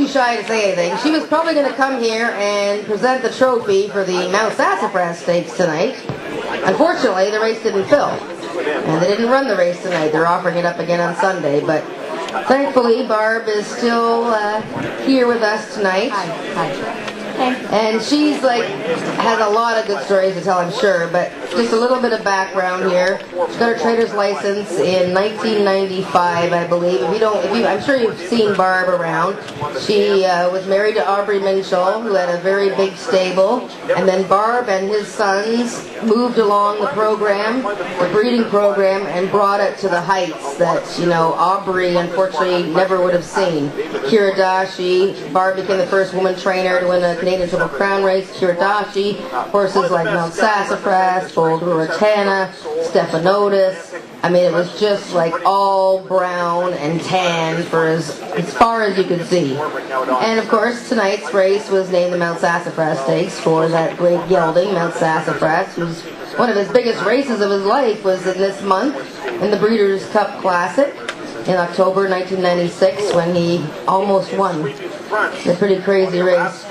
too shy to say anything. She was probably going to come here and present the trophy for the Mount Sassafras Stakes tonight. Unfortunately, the race didn't fill, and they didn't run the race tonight. They're offering it up again on Sunday, but thankfully, Barb is still here with us tonight. Hi. And she's has a lot of good stories to tell, I'm sure, but just a little bit of background here. She got her trader's license in 1995, I believe. I'm sure you've seen Barb around. She was married to Aubrey Minshall, who had a very big stable, and then Barb and his sons moved along the program, the breeding program, and brought it to the heights that, Aubrey unfortunately never would have seen. Kiradashi, Barb became the first woman trainer to win a Canadian Triple Crown race. Kiradashi, horses like Mount Sassafras, Bold Ruritana, Stephanotis. I mean, it was just all brown and tan for as far as you could see. And of course, tonight's race was named the Mount Sassafras Stakes for that great gelding, Mount Sassafras, who's one of his biggest races of his life was in this month in the Breeders' Cup Classic in October 1996 when he almost won. It's a pretty crazy race.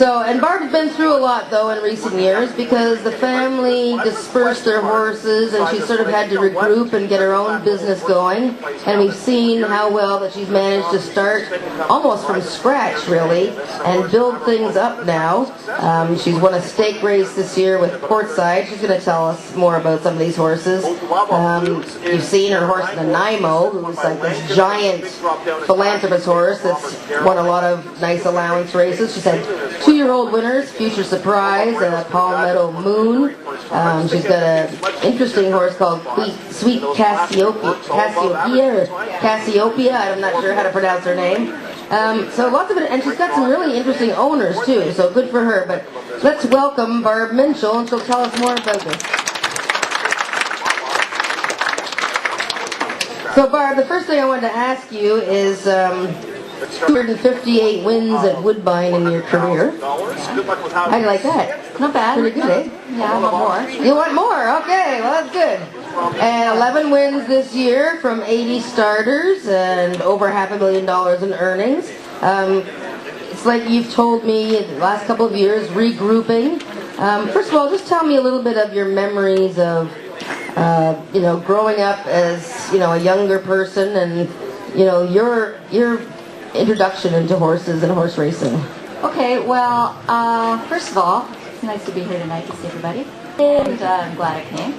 And Barb's been through a lot, though, in recent years because the family dispersed their horses and she sort of had to regroup and get her own business going. And we've seen how well that she's managed to start almost from scratch, really, and build things up now. She's won a stake race this year with Portside. She's going to tell us more about some of these horses. You've seen her horse, Nanaimo, who's this giant philanthropist horse that's won a lot of nice allowance races. She's had 2-year-old winners, Future Surprise and Palmetto Moon. She's got an interesting horse called Sweet Cassiopeia. I'm not sure how to pronounce her name. So lots of it, and she's got some really interesting owners too, so good for her. But let's welcome Barb Minshall, and she'll tell us more about this. So Barb, the first thing I wanted to ask you is 258 wins at Woodbine in your career. How do you like that? Not bad. Pretty good, eh? Yeah, I want more. You want more? Okay, well that's good. And 11 wins this year from 80 starters and over $500,000 in earnings. It's like you've told me in the last couple of years, regrouping. First of all, just tell me a little bit of your memories of growing up as, a younger person and, your introduction into horses and horse racing. Okay, well, first of all, it's nice to be here tonight to see everybody. And I'm glad I came.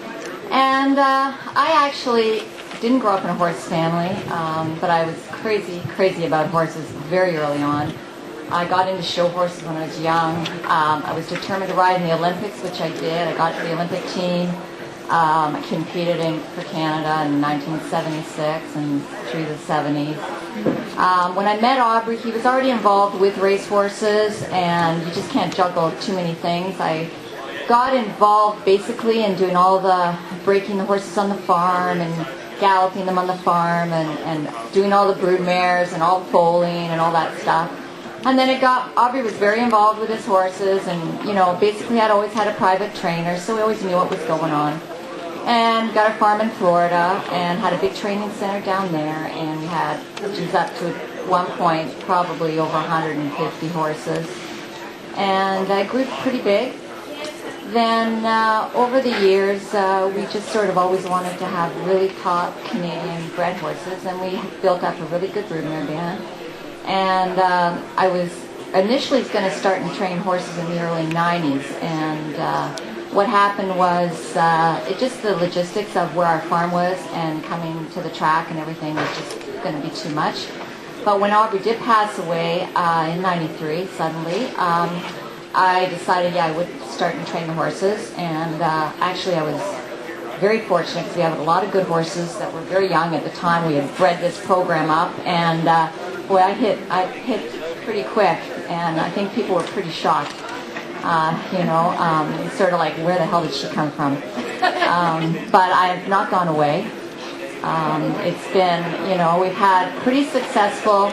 And I actually didn't grow up in a horse family, but I was crazy about horses very early on. I got into show horses when I was young. I was determined to ride in the Olympics, which I did. I got to the Olympic team. I competed for Canada in 1976 and through the 70s. When I met Aubrey, he was already involved with racehorses, and you just can't juggle too many things. I got involved basically in doing all the breaking the horses on the farm and galloping them on the farm and doing all the brood mares and all foaling and all that stuff. And then Aubrey was very involved with his horses and, basically I'd always had a private trainer, so we always knew what was going on. And got a farm in Florida and had a big training center down there, and we had, which was up to one point, probably over 150 horses. And I grew pretty big. Then over the years, we just sort of always wanted to have really top Canadian bred horses, and we built up a really good broodmare band. And I was initially going to start and train horses in the early 90s, and what happened was just the logistics of where our farm was and coming to the track and everything was just going to be too much. But when Aubrey did pass away in 93, suddenly, I decided, I would start and train the horses. And actually, I was very fortunate because we have a lot of good horses that were very young at the time. We had bred this program up, and boy, I hit pretty quick, and I think people were pretty shocked. It's sort of like, where the hell did she come from? But I have not gone away. It's been, we've had pretty successful,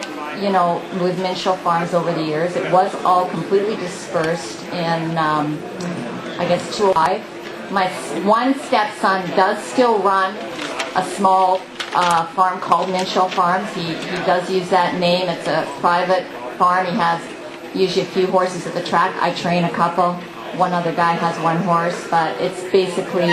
with Minshall Farms over the years. It was all completely dispersed in, 205. My one stepson does still run a small farm called Minshall Farms. He does use that name. It's a private farm, he has usually a few horses at the track. I train a couple. One other guy has one horse, but it's basically,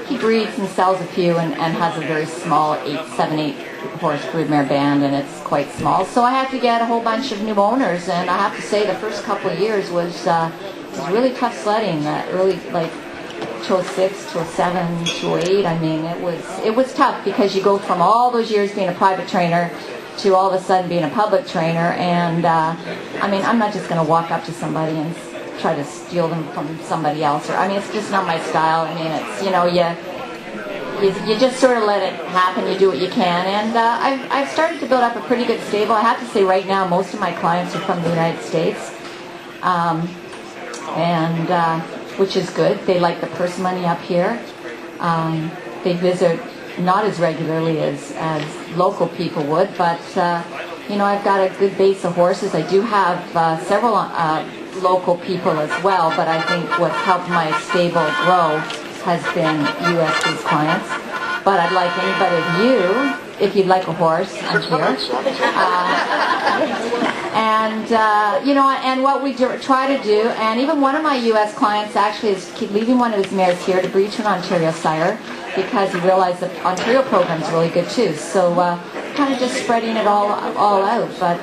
he breeds and sells a few and has a very small 7-8 horse broodmare band, and it's quite small. So I had to get a whole bunch of new owners, and I have to say the first couple of years was really tough sledding. Early, like 2006, 2007, 2008. I mean, it was tough because you go from all those years being a private trainer to all of a sudden being a public trainer, and I mean, I'm not just going to walk up to somebody and try to steal them from somebody else. I mean, it's just not my style. I mean, it's, you know, you just sort of let it happen. You do what you can, and I've started to build up a pretty good stable. I have to say, right now, most of my clients are from the United States, which is good. They like the purse money up here. They visit not as regularly as local people would, but you know, I've got a good base of horses. I do have several local people as well, but I think what's helped my stable grow has been U.S.-based clients. But I'd like anybody of you, if you'd like a horse, I'm here. You know, and what we try to do, and even one of my U.S. clients actually is leaving one of his mares here to breed to an Ontario sire, because he realized the Ontario program's really good too. So kind of just spreading it all out. But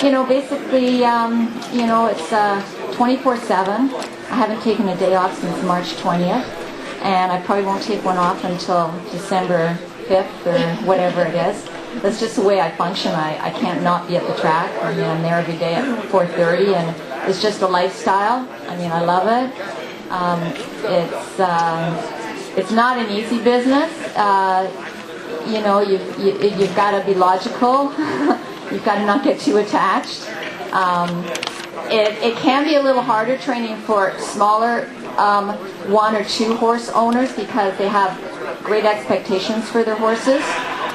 you know, basically, you know, it's 24/7. I haven't taken a day off since March 20th, and I probably won't take one off until December 5th or whatever it is. That's just the way I function. I can't not be at the track. I mean, I'm there every day at 4:30, and it's just a lifestyle. I mean, I love it. It's not an easy business. You know, you've got to be logical. You've got to not get too attached. It can be a little harder training for smaller 1 or 2 horse owners, because they have great expectations for their horses,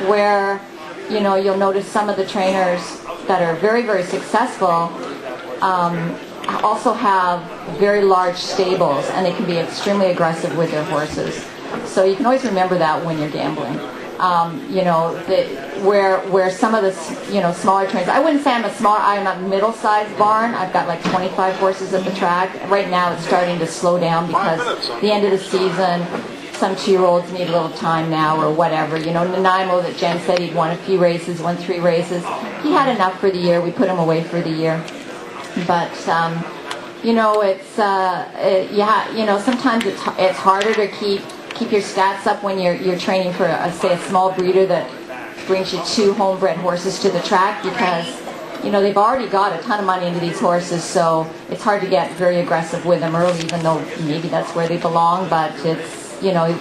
where, you know, you'll notice some of the trainers that are very, very successful also have very large stables, and they can be extremely aggressive with their horses. So you can always remember that when you're gambling. You know, where some of the, you know, smaller trainers, I wouldn't say I'm a middle-sized barn. I've got like 25 horses at the track. Right now it's starting to slow down because the end of the season, some 2-year-olds need a little time now or whatever. You know, Nanaimo, that Jen said he'd won a few races, won 3 races. He had enough for the year. We put him away for the year. But, you know, it's, you know, sometimes it's harder to keep your stats up when you're training for, say, a small breeder that brings you 2 homebred horses to the track, because, you know, they've already got a ton of money into these horses, so it's hard to get very aggressive with them early, even though maybe that's where they belong. But it's, you know,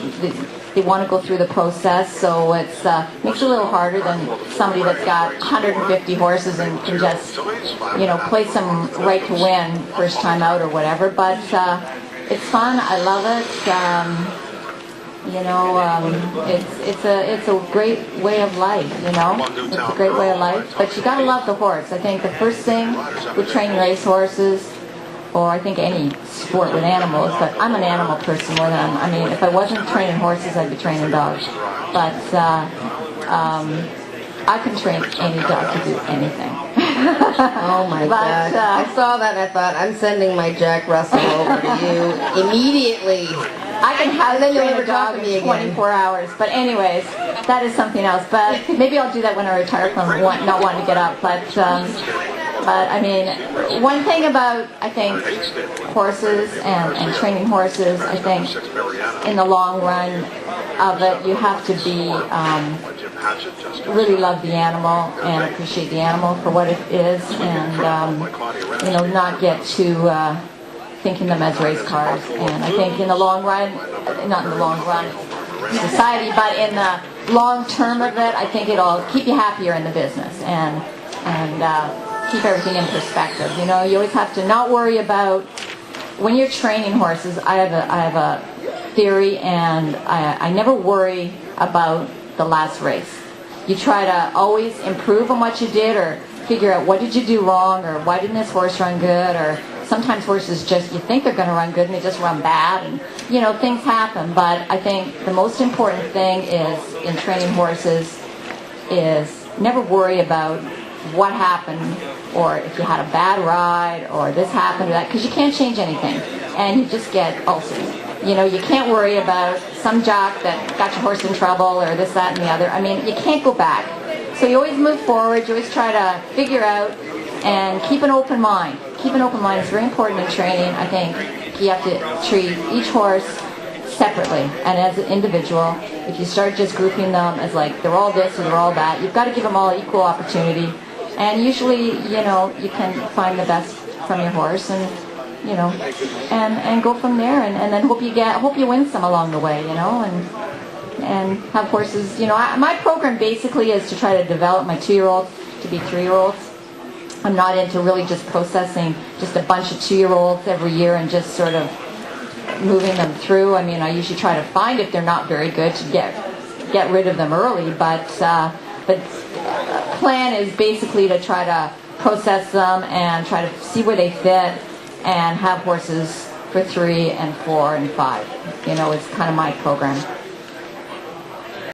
they want to go through the process, so it's makes it a little harder than somebody that's got 150 horses and can just, you know, place them right to win first time out or whatever. But it's fun. I love it. You know, it's a great way of life, you know. It's a great way of life. But you got to love the horse. I think the first thing with training race horses, or I think any sport with animals, but I'm an animal person more than I mean, if I wasn't training horses, I'd be training dogs. But I can train any dog to do anything. Oh my God. I saw that and I thought, I'm sending my Jack Russell over to you immediately. I can have them train a dog in 24 hours. But anyways, that is something else. But maybe I'll do that when I retire from not wanting to get up. But I mean, one thing about, I think, horses and training horses, I think, in the long run of it, you have to be, really love the animal and appreciate the animal for what it is, and, you know, not get too thinking them as race cars. And I think in the long run, not in the long run, society, but in the long term of it, I think it'll keep you happier in the business and keep everything in perspective. You know, you always have to not worry about, when you're training horses, I have a theory, and I never worry about the last race. You try to always improve on what you did, or figure out what did you do wrong, or why didn't this horse run good, or sometimes horses just, you think they're going to run good and they just run bad, and, you know, things happen. But I think the most important thing is, in training horses, is never worry about what happened, or if you had a bad ride, or this happened or that, because you can't change anything, and you just get ulcers. You know, you can't worry about some jock that got your horse in trouble or this, that, and the other. I mean, you can't go back. So you always move forward, you always try to figure out and keep an open mind. Keep an open mind is very important in training. I think you have to treat each horse separately and as an individual. If you start just grouping them as like they're all this or they're all that, you've got to give them all equal opportunity. And usually, you know, you can find the best from your horse, and you know, and go from there, and then hope you win some along the way, you know, and have horses. You know, my program basically is to try to develop my 2-year-olds to be 3-year-olds. I'm not into really just processing just a bunch of 2-year-olds every year and just sort of moving them through. I mean, I usually try to find if they're not very good to get rid of them early, but plan is basically to try to process them and try to see where they fit and have horses for 3 and 4 and 5. You know, it's kind of my program.